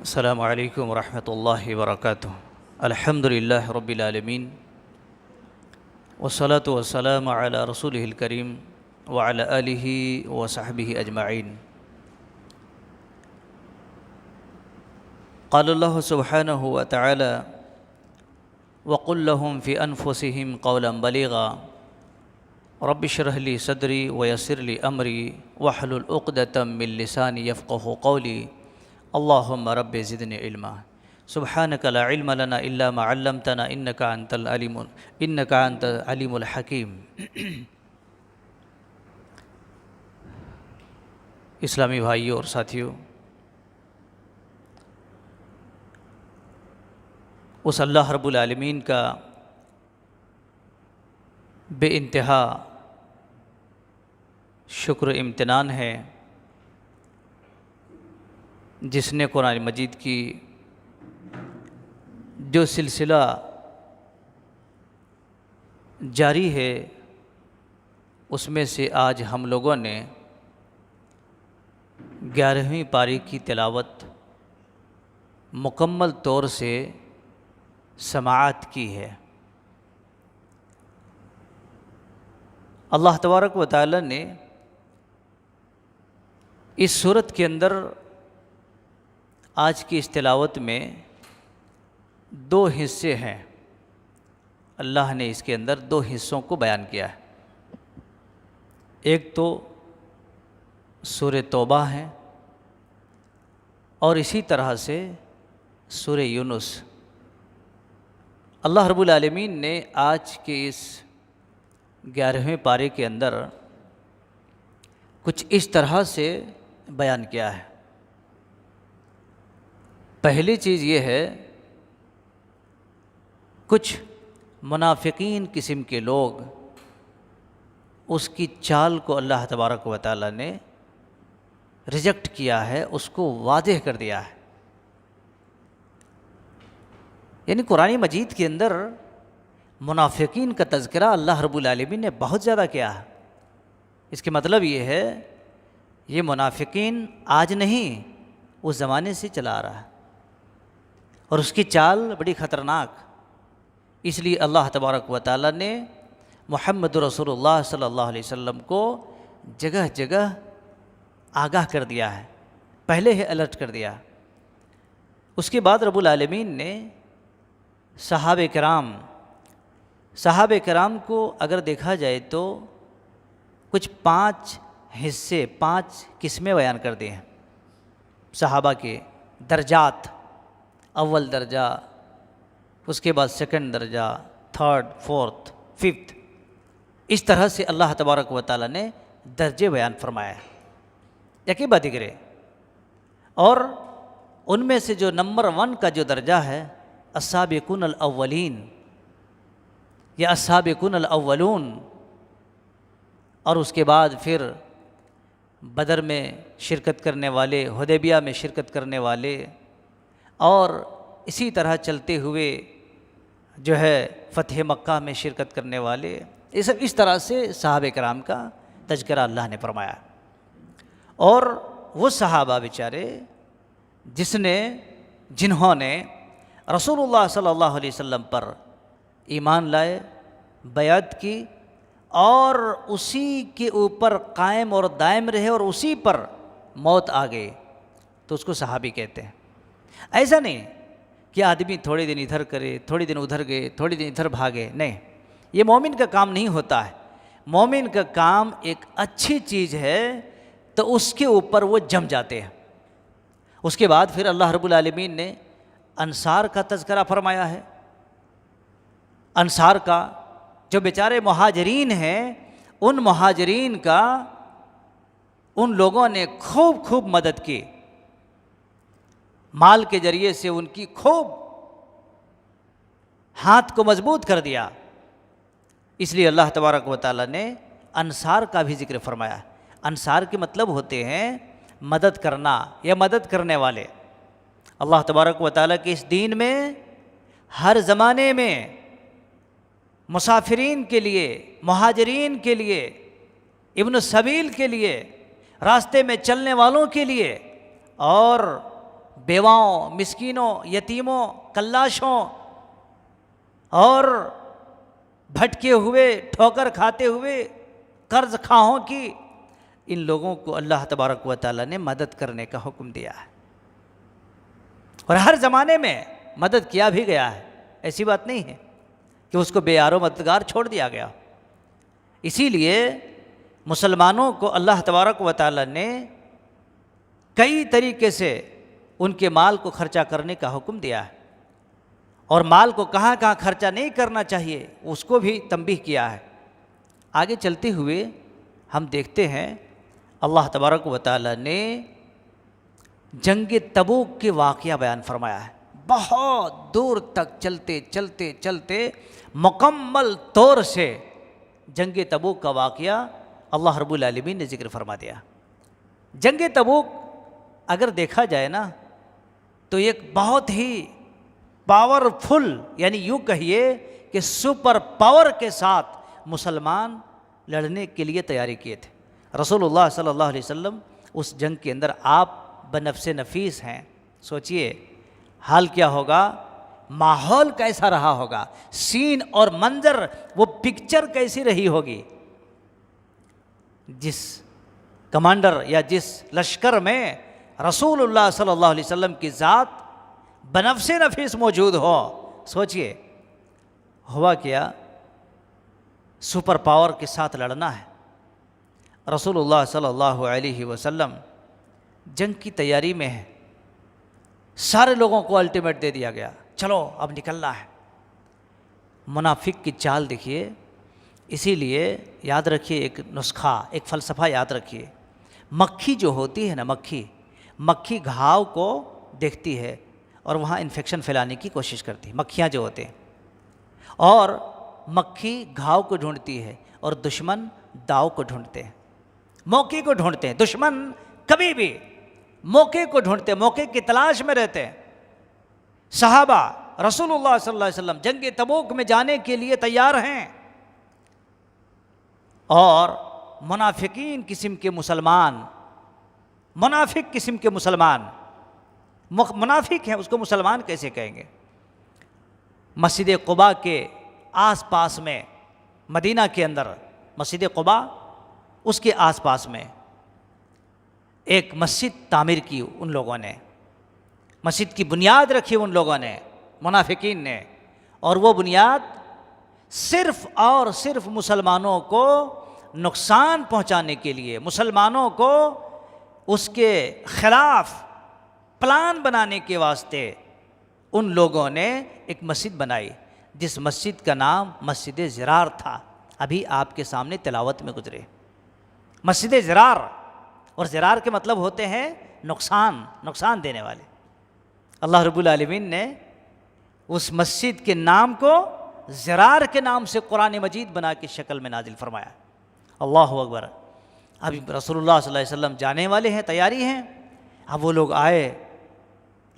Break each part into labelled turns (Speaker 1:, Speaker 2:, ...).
Speaker 1: अस्सलामु अलैकुम वरहमतुल्लाहि वबरकातुहू। अल्हम्दुलिल्लाहि रब्बिल आलमीन वस्सलातु वस्सलामु अला रसूलिहिल करीम व अला आलिहि व सहबिहि अजमाइन। क़ालल्लाहु सुब्हानहु व तआला वक़ुल लहुम फ़ी अनफुसिहिम क़ौलन बलीग़ा रब्बि इश्रह ली सदरी व यस्सिर ली अमरी वहलुल उक़दतम मिन लिसानी यफ़क़हू क़ौली अल्लाहुम्मा रब्बि ज़िदनी इल्मा सुब्हानका ला इल्म लना इल्ला मा अल्लमतना इन्नका अंतल अलीमुल हकीम। इस्लामी भाइयों और साथियों, उस अल्लाह रब्बुल आलमीन का बेइंतहा शुक्र इम्तिनान है जिसने कुरान मजीद की जो सिलसिला जारी है उसमें से आज हम लोगों ने 11वीं पारी की तिलावत मुकम्मल तौर से समाअत की है। अल्लाह तबारक व तआला ने इस सूरत के अंदर आज की इस तिलावत में 2 हिस्से हैं। अल्लाह ने इसके अंदर 2 हिस्सों को बयान किया है। एक तो सूरह तौबा है और इसी तरह से सूरह यूनुस। अल्लाह रब्बुल आलमीन ने आज के इस 11वें पारे के अंदर कुछ इस तरह से बयान किया है। पहली चीज़ ये है, कुछ मुनाफिकीन किस्म के लोग, उसकी चाल को अल्लाह तबारक व तआला ने रिजेक्ट किया है, उसको वाज़ेह कर दिया है। यानी कुरान मजीद के अंदर मुनाफिकीन का तज़किरा अल्लाह रब्बुल आलमीन ने बहुत ज़्यादा किया है। इसके मतलब ये है, ये मुनाफिकीन आज नहीं उस ज़माने से चला आ रहा है और उसकी चाल बड़ी ख़तरनाक। इसलिए अल्लाह तबारक व तआला ने मुहम्मद रसूलुल्लाह सल्लल्लाहु अलैहि वसल्लम को जगह जगह आगाह कर दिया है, पहले ही अलर्ट कर दिया। उसके बाद रब्बुल आलमीन ने सहाबे कराम को अगर देखा जाए तो कुछ 5 हिस्से, 5 किस्में बयान कर दी हैं। सहाबा के दर्जात, अव्वल दर्जा, उसके बाद सेकंड दर्जा, थर्ड, फोर्थ, फिफ्थ, इस तरह से अल्लाह तबारक व तआला ने दर्जे बयान फरमाया है यकी बदिगरे। और उनमें से जो नंबर 1 का जो दर्जा है अस्साबिकून अल अव्वलीन या अस्साबिकून अल अव्वलून, और उसके बाद फिर बदर में शिरकत करने वाले, हुदैबिया में शिरकत करने वाले, और इसी तरह चलते हुए जो है फ़तह मक्का में शिरकत करने वाले, ये सब इस तरह से सहाबे कराम का तज़किरा अल्लाह ने फरमाया। और वो सहाबा बेचारे जिन्होंने रसूलुल्लाह सल्लल्लाहु अलैहि वसल्लम पर ईमान लाए, बैअत की और उसी के ऊपर कायम और दायम रहे और उसी पर मौत आ गई, तो उसको सहाबी कहते हैं। ऐसा नहीं कि आदमी थोड़े दिन इधर करे, थोड़े दिन उधर गए, थोड़े दिन इधर भागे, नहीं, ये मोमिन का काम नहीं होता है। मोमिन का काम एक अच्छी चीज़ है तो उसके ऊपर वो जम जाते हैं। उसके बाद फिर अल्लाह रब्बुल आलमीन ने अंसार का तज़किरा फरमाया है। अंसार का, जो बेचारे मुहाजिरीन हैं, उन मुहाजिरीन का उन लोगों ने खूब मदद की, माल के ज़रिए से उनकी खूब हाथ को मजबूत कर दिया। इसलिए अल्लाह तबारक व तआला ने अंसार का भी जिक्र फरमाया। अंसार के मतलब होते हैं मदद करना या मदद करने वाले। अल्लाह तबारक व तआला के इस दीन में हर ज़माने में मुसाफिरीन के लिए, मुहाजिरीन के लिए, इब्न सबील के लिए रास्ते में चलने वालों के लिए और बेवाओं, मिस्कीनों, यतीमों, कल्लाशों और भटके हुए, ठोकर खाते हुए, कर्ज खाहों की, इन लोगों को अल्लाह तबारक व तआला ने मदद करने का हुक्म दिया है। और हर ज़माने में मदद किया भी गया है, ऐसी बात नहीं है कि उसको बेयारो मददगार छोड़ दिया गया। इसीलिए मुसलमानों को अल्लाह तबारक व तआला ने कई तरीके से उनके माल को खर्चा करने का हुक्म दिया है, और माल को कहाँ कहाँ खर्चा नहीं करना चाहिए उसको भी तंबीह किया है। आगे चलते हुए हम देखते हैं अल्लाह तबारक व तआला ने जंग तबूक के वाक़या बयान फरमाया है। बहुत दूर तक चलते चलते चलते मुकम्मल तौर से जंग तबूक का वाक़या अल्लाह रब्बुल आलमीन ने ज़िक्र फरमा दिया। जंग तबूक अगर देखा जाए ना तो एक बहुत ही पावरफुल, यानी यूँ कहिए कि सुपर पावर के साथ मुसलमान लड़ने के लिए तैयारी किए थे। रसूलुल्लाह सल्लल्लाहु अलैहि वसल्लम उस जंग के अंदर आप बनफ्से नफीस हैं। सोचिए हाल क्या होगा, माहौल कैसा रहा होगा, सीन और मंजर, वो पिक्चर कैसी रही होगी। जिस कमांडर या जिस लश्कर में रसूलुल्लाह सल्लल्लाहु अलैहि वसल्लम की ज़ात बनफ्से नफीस मौजूद हो, सोचिए हुआ क्या, सुपर पावर के साथ लड़ना है। रसूलुल्लाह सल्लल्लाहु अलैहि वसल्लम जंग की तैयारी में है। सारे लोगों को अल्टीमेट दे दिया गया, चलो अब निकलना है। मुनाफिक की चाल देखिए। इसीलिए याद रखिए एक नुस्खा, एक फ़लसफ़ा याद रखिए। मक्खी जो होती है ना, मक्खी घाव को देखती है और वहाँ इन्फेक्शन फैलाने की कोशिश करती है, मक्खियाँ जो होते हैं। और मक्खी घाव को ढूंढती है और दुश्मन दाव को ढूंढते हैं, मौके को ढूंढते हैं। दुश्मन कभी भी मौके को ढूंढते, मौके की तलाश में रहते हैं। सहाबा रसूलुल्लाह सल्लल्लाहु अलैहि वसल्लम जंग तबूक में जाने के लिए तैयार हैं, और मुनाफिकीन किस्म के मुसलमान, मुनाफिक किस्म के मुसलमान, मुनाफिक हैं, उसको मुसलमान कैसे कहेंगे। मस्जिद क़ुबा के आसपास में, मदीना के अंदर मस्जिद क़ुबा, उसके आसपास में एक मस्जिद तामीर की उन लोगों ने, मस्जिद की बुनियाद रखी उन लोगों ने, मुनाफिकीन ने। और वो बुनियाद सिर्फ़ और सिर्फ मुसलमानों को नुकसान पहुंचाने के लिए, मुसलमानों को उसके ख़िलाफ़ प्लान बनाने के वास्ते उन लोगों ने एक मस्जिद बनाई, जिस मस्जिद का नाम मस्जिद ज़िरार था। अभी आपके सामने तिलावत में गुजरे मस्जिद ज़िरार। और ज़िरार के मतलब होते हैं नुकसान देने वाले। अल्लाह रब्बुल आलमीन ने उस मस्जिद के नाम को ज़िरार के नाम से कुरान मजीद बना के शक्ल में नाजिल फरमाया। अल्लाहु अकबर। अभी रसूलुल्लाह सल्लल्लाहु अलैहि वसल्लम जाने वाले हैं, तैयारी हैं। अब वो लोग आए,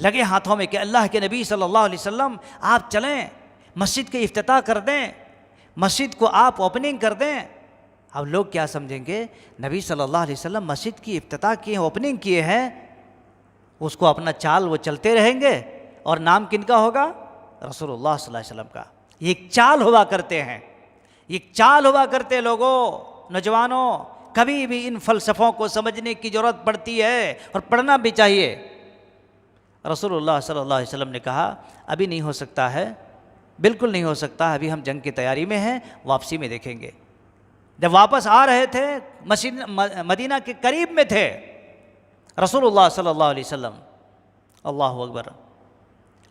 Speaker 1: लगे हाथों में कि अल्लाह के नबी सल्लल्लाहु अलैहि वसल्लम आप चलें, मस्जिद के इफ्तिताह कर दें, मस्जिद को आप ओपनिंग कर दें। अब लोग क्या समझेंगे, नबी सल्लल्लाहु अलैहि वसल्लम मस्जिद की इफ्तिताह किए, ओपनिंग किए हैं, उसको अपना चाल वो चलते रहेंगे और नाम किनका होगा, रसूलुल्लाह सल्लल्लाहु अलैहि वसल्लम का। ये एक चाल हुआ करते हैं, ये एक चाल हुआ करते लोगों, नौजवानों। कभी भी इन फ़लसफ़ों को समझने की ज़रूरत पड़ती है और पढ़ना भी चाहिए। रसूलुल्लाह सल्लल्लाहु अलैहि वसल्लम ने कहा अभी नहीं हो सकता है, बिल्कुल नहीं हो सकता, अभी हम जंग की तैयारी में हैं, वापसी में देखेंगे। जब वापस आ रहे थे, मस्जिद मदीना के करीब में थे रसूलुल्लाह सल्लल्लाहु अलैहि वसल्लम। अल्लाहु अकबर।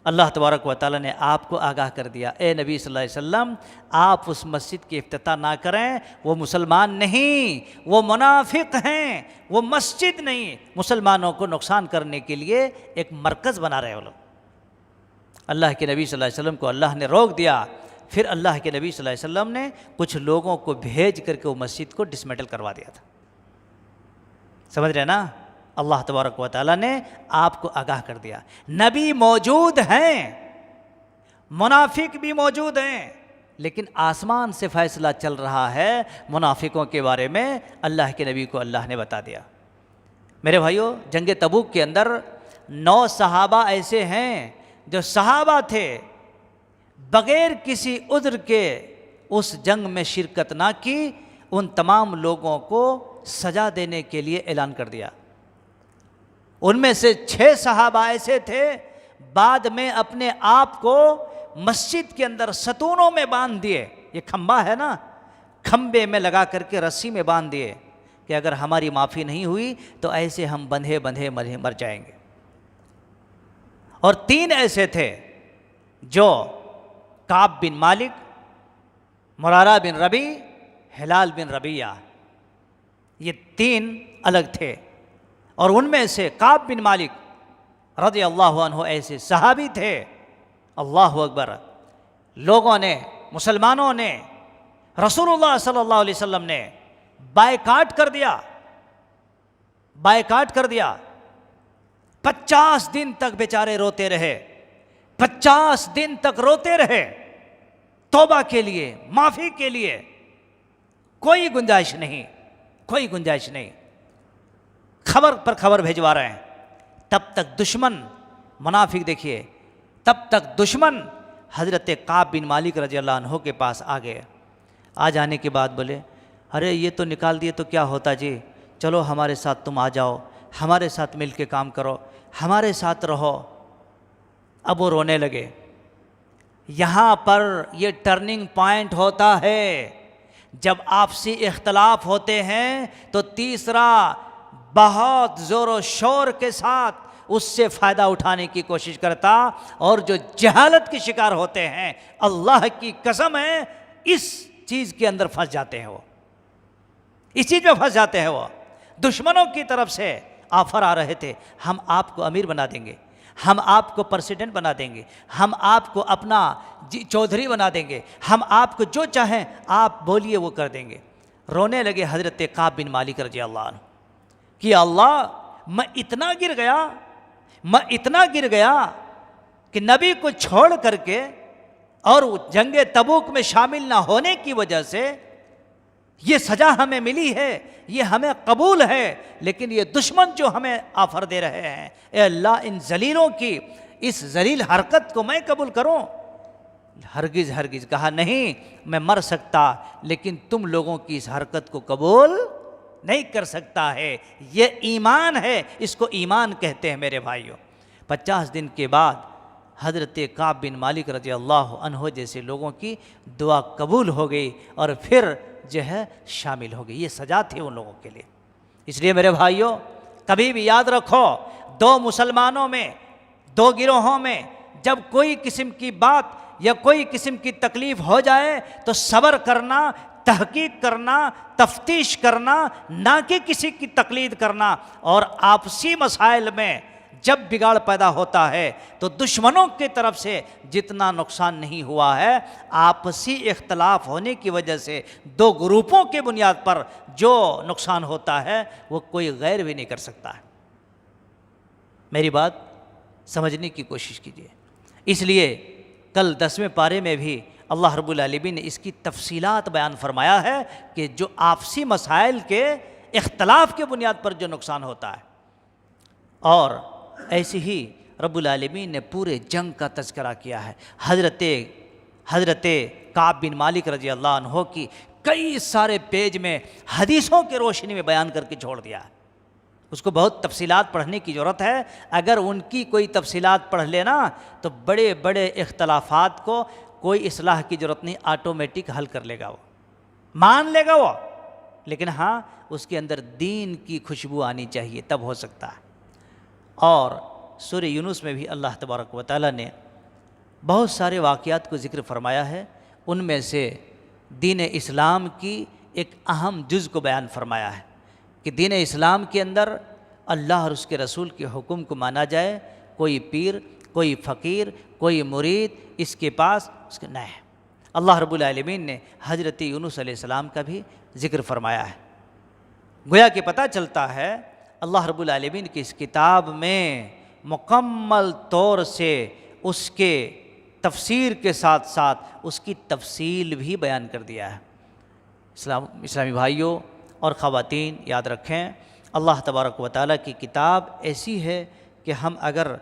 Speaker 1: अल्लाह तबारक व तआला ने आपको आगाह कर दिया, ए नबी सल्लल्लाहु अलैहि वसल्लम आप उस मस्जिद की इफ्तिताह ना करें, वो मुसलमान नहीं, वो मुनाफिक हैं, वो मस्जिद नहीं, मुसलमानों को नुकसान करने के लिए एक मरकज़ बना रहे वो लोग। अल्लाह के नबी सल्लल्लाहु अलैहि वसल्लम को अल्लाह ने रोक दिया। फिर अल्लाह के नबी सल्लल्लाहु अलैहि वसल्लम ने कुछ लोगों को भेज करके वो मस्जिद को डिसमेंटल करवा दिया था। समझ रहे ना, अल्लाह तबारक व तआला ने आपको आगाह कर दिया। नबी मौजूद हैं, मुनाफिक भी मौजूद हैं, लेकिन आसमान से फैसला चल रहा है मुनाफिकों के बारे में। अल्लाह के नबी को अल्लाह ने बता दिया। मेरे भाइयों, जंग तबूक के अंदर 9 सहाबा ऐसे हैं जो सहाबा थे, बगैर किसी उद्र के उस जंग में शिरकत ना की, उन तमाम लोगों को सजा देने के लिए ऐलान कर दिया। उनमें से 6 सहाबा ऐसे थे, बाद में अपने आप को मस्जिद के अंदर सतूनों में बांध दिए। ये खंबा है ना, खंबे में लगा करके रस्सी में बांध दिए कि अगर हमारी माफ़ी नहीं हुई तो ऐसे हम बंधे बंधे मर जाएंगे। और 3 ऐसे थे जो काब बिन मालिक, मुरारा बिन रबी, हिलाल बिन रबिया, ये 3 अलग थे। और उनमें से काब बिन मालिक रज़ी अल्लाहु अन्हु ऐसे सहाबी थे, अल्लाहु अकबर, लोगों ने, मुसलमानों ने, रसूलुल्लाह सल्लल्लाहु अलैहि वसल्लम ने बायकाट कर दिया, बायकाट कर दिया। 50 दिन तक बेचारे रोते रहे, 50 दिन तक रोते रहे, तौबा के लिए, माफ़ी के लिए। कोई गुंजाइश नहीं, कोई गुंजाइश नहीं। खबर पर खबर भेजवा रहे हैं। तब तक दुश्मन, मुनाफिक देखिए, तब तक दुश्मन हज़रत काब बिन मालिक रज़ी अल्लाह अन्हु के पास आ गए। आ जाने के बाद बोले, अरे ये तो निकाल दिए तो क्या होता जी, चलो हमारे साथ तुम आ जाओ, हमारे साथ मिल के काम करो, हमारे साथ रहो। अब वो रोने लगे। यहाँ पर ये टर्निंग पॉइंट होता है, जब आपसी इख्तलाफ होते हैं तो तीसरा बहुत ज़ोर शोर के साथ उससे फ़ायदा उठाने की कोशिश करता, और जो जहालत के शिकार होते हैं, अल्लाह की कसम है, इस चीज़ के अंदर फंस जाते हैं। वो इस चीज़ में फंस जाते हैं। वो दुश्मनों की तरफ से ऑफर आ रहे थे, हम आपको अमीर बना देंगे, हम आपको प्रेसिडेंट बना देंगे, हम आपको अपना चौधरी बना देंगे, हम आपको जो चाहें आप बोलिए वो कर देंगे। रोने लगे हज़रत काब बिन मालिक रज़ी अल्लाह अन्हु कि अल्लाह, मैं इतना गिर गया, मैं इतना गिर गया कि नबी को छोड़ करके और जंग तबूक में शामिल ना होने की वजह से ये सज़ा हमें मिली है, ये हमें कबूल है, लेकिन ये दुश्मन जो हमें ऑफ़र दे रहे हैं, ए अल्लाह, इन जलीलों की इस जलील हरकत को मैं कबूल करूं? हरगिज़ हरगिज़ कहा, नहीं, मैं मर सकता, लेकिन तुम लोगों की इस हरकत को कबूल नहीं कर सकता है। ये ईमान है, इसको ईमान कहते हैं मेरे भाइयों। 50 दिन के बाद हज़रत काब बिन मालिक रज़ी अल्लाह अन्हु जैसे लोगों की दुआ कबूल हो गई और फिर जो है शामिल हो गई। ये सजा थी उन लोगों के लिए। इसलिए मेरे भाइयों, कभी भी याद रखो, 2 मुसलमानों में, 2 गिरोहों में जब कोई किस्म की बात या कोई किस्म की तकलीफ़ हो जाए तो सब्र करना, तहकीक करना, तफ्तीश करना, ना कि किसी की तकलीद करना। और आपसी मसाइल में जब बिगाड़ पैदा होता है तो दुश्मनों की तरफ से जितना नुकसान नहीं हुआ है, आपसी इख्तलाफ होने की वजह से 2 ग्रुपों के बुनियाद पर जो नुकसान होता है वो कोई गैर भी नहीं कर सकता है। मेरी बात समझने की कोशिश कीजिए। इसलिए कल 10वें पारे में भी अल्लाह रब्बुल आलमीन ने इसकी तफसीलात बयान फरमाया है कि जो आपसी मसाइल के इख्तलाफ के बुनियाद पर जो नुकसान होता है, और ऐसे ही रब्बुल आलमीन ने पूरे जंग का तज़किरा किया है। हज़रत काब बिन मालिक रज़ी अल्लाह अन्हु की कई सारे पेज में हदीसों के रोशनी में बयान करके छोड़ दिया है। उसको बहुत तफसीलात पढ़ने की ज़रूरत है। अगर उनकी कोई तफसीलात पढ़ लेना तो बड़े बड़े इख्तलाफात को कोई इस्लाह की ज़रूरत नहीं, ऑटोमेटिक हल कर लेगा, वो मान लेगा वो। लेकिन हाँ, उसके अंदर दीन की खुशबू आनी चाहिए, तब हो सकता है। और सूरह यूनुस में भी अल्लाह तबारक व तआला ने बहुत सारे वाक़यात को ज़िक्र फरमाया है। उनमें से दीन इस्लाम की एक अहम जुज़ को बयान फरमाया है कि दीन इस्लाम के अंदर अल्लाह और उसके रसूल के हुक्म को माना जाए। कोई पीर, कोई फ़कीर, कोई मुरीद इसके पास उसके न है। अल्लाह रब्बुल आलमीन ने हज़रत यूनुस अलैहिस्सलाम का भी ज़िक्र फरमाया है। गोया कि पता चलता है अल्लाह रब्बुल आलमीन की इस किताब में मुकम्मल तौर से उसके तफसीर के साथ साथ उसकी तफसील भी बयान कर दिया है। इस्लामी भाइयों और ख़वातीन, याद रखें, अल्लाह तबारक व तआला की किताब ऐसी है कि हम अगर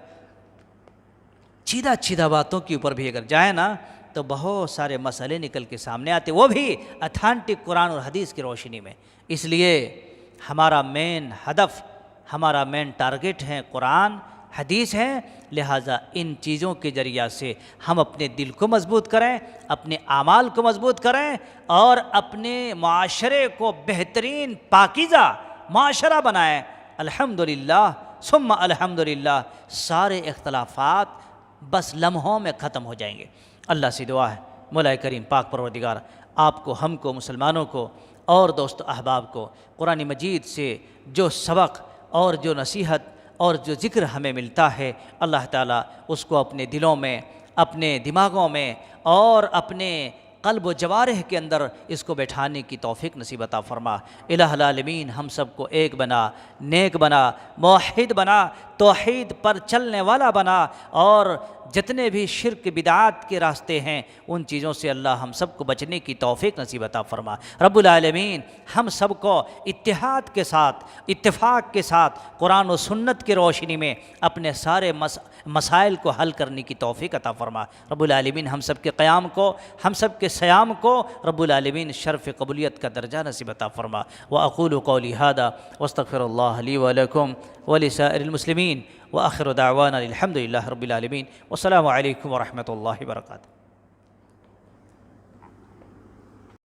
Speaker 1: सीधा बातों के ऊपर भी अगर जाए ना तो बहुत सारे मसले निकल के सामने आते, वो भी अथेंटिक कुरान और हदीस की रोशनी में। इसलिए हमारा मेन हदफ, हमारा मेन टारगेट है कुरान हदीस है। लिहाजा इन चीज़ों के ज़रिया से हम अपने दिल को मजबूत करें, अपने आमाल को मजबूत करें और अपने माशरे को बेहतरीन पाकीज़ा माशरा बनाएं। अल्हम्दुलिल्लाह सुम्मा अल्हम्दुलिल्लाह, सारे इख्तलाफात बस लम्हों में ख़त्म हो जाएंगे। अल्लाह से दुआ है मौला करीम पाक परवरदिगार आपको, हमको, मुसलमानों को और दोस्त अहबाब को कुरान मजीद से जो सबक और जो नसीहत और जो ज़िक्र हमें मिलता है, अल्लाह ताला उसको अपने दिलों में, अपने दिमागों में और अपने क़ल्ब व जवारिह के अंदर इसको बैठाने की तौफ़ीक नसीब अता फ़रमा। इलाहुल आलमीन हम सबको एक बना, नेक बना, मुवहिद बना, तौहीद पर चलने वाला बना और जितने भी शिर्क बिदात के रास्ते हैं उन चीज़ों से अल्लाह हम सबको बचने की तौफ़ीक नसीब अता फ़रमा। रब्बुल आलमीन हम सबको इत्तिहाद के साथ, इत्तिफ़ाक़ के साथ कुरान व सुन्नत की रोशनी में अपने सारे मसाइल को हल करने की तौफ़ीक अता फ़रमा। रब्बुल आलमीन हम सब के क़याम को, हम सब के सयाम को रब्बुल आलमीन शर्फ़ क़बूलियत का दर्जा नसीब अता फ़रमा। व अक़ूलु क़ौली हादा वस्तग़फ़िरुल्लाह ली व लकुम व लिसाइरिल मुस्लिमीन व आखिरु दाअवाना अनिल हम्दुलिल्लाहि रब्बिल आलमीन। वस्सलामु अलैकुम व रहमतुल्लाहि व बरकातुहू।